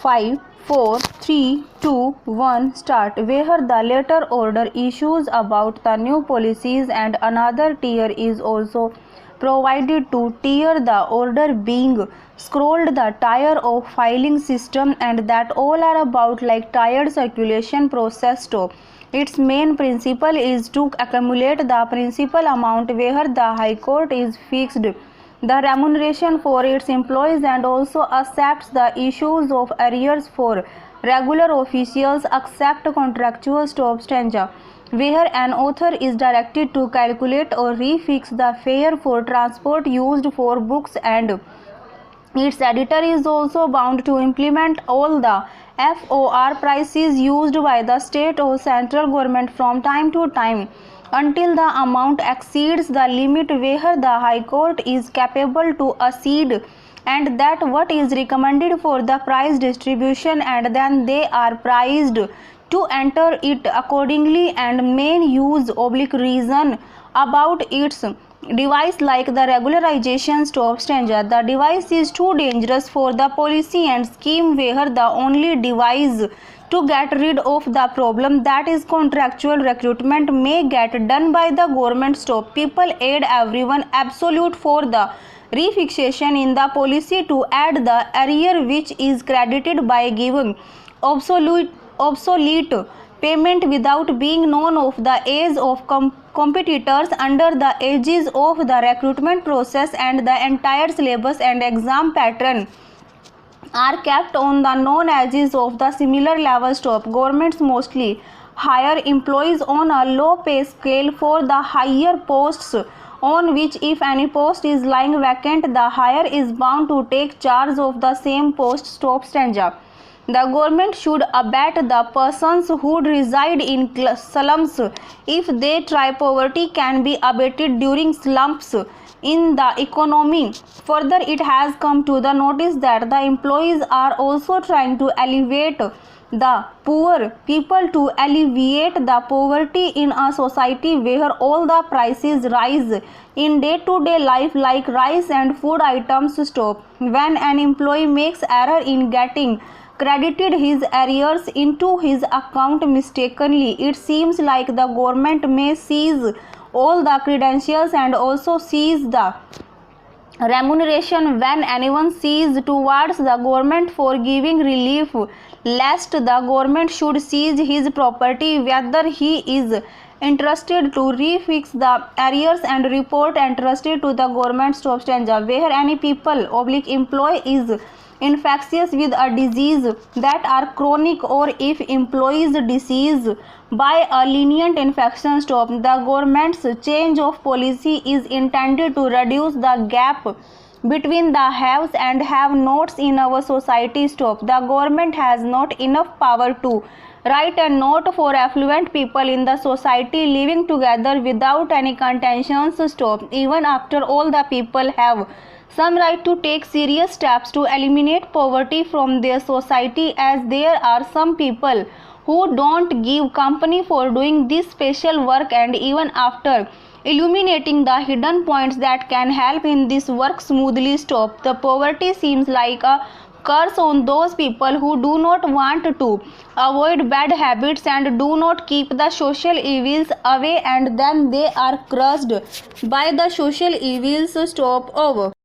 5, 4, 3, 2, 1, start. Where the later order issues about the new policies and another tier is also provided to tier the order being scrolled the tier of filing system, and that all are about like tiered circulation process to. Its main principle is to accumulate the principal amount where the High Court is fixed the remuneration for its employees and also accepts the issues of arrears for regular officials except contractual stop stanza, where an author is directed to calculate or refix the fare for transport used for books, and its editor is also bound to implement all the FOR prices used by the state or central government from time to time until the amount exceeds the limit where the High Court is capable to accede, and that what is recommended for the price distribution, and then they are priced to enter it accordingly and main use reason about its device like the regularization stop stanza. The device is too dangerous for the policy and scheme where the only device to get rid of the problem, that is contractual recruitment, may get done by the government stop people aid everyone absolute for the refixation in the policy to add the arrear which is credited by giving obsolete payment without being known of the age of competitors under the ages of the recruitment process, and the entire syllabus and exam pattern are kept on the known ages of the similar level stop. Governments mostly hire employees on a low pay scale for the higher posts on which if any post is lying vacant the hire is bound to take charge of the same post stop stanza. The government should abet the persons who reside in slums if they try. Poverty can be abated during slumps in the economy. Further, it has come to the notice that the employees are also trying to elevate the poor people to alleviate the poverty in a society where all the prices rise in day-to-day life like rice and food items stop. When an employee makes error in getting credited his arrears into his account mistakenly, it seems like the government may seize all the credentials and also seize the remuneration when anyone sees towards the government for giving relief, lest the government should seize his property whether he is entrusted to refix the arrears and report entrusted to the government stop stanza, where any people employee is infectious with a disease that are chronic, or if employees disease by a lenient infection stop. The government's change of policy is intended to reduce the gap between the haves and have-nots in our society stop. The government has not enough power to write a note for affluent people in the society living together without any contentions stop, even after all the people have some right to take serious steps to eliminate poverty from their society, as there are some people who don't give company for doing this special work, and even after illuminating the hidden points that can help in this work smoothly stop, the poverty seems like a curse on those people who do not want to avoid bad habits and do not keep the social evils away, and then they are crushed by the social evils stop over.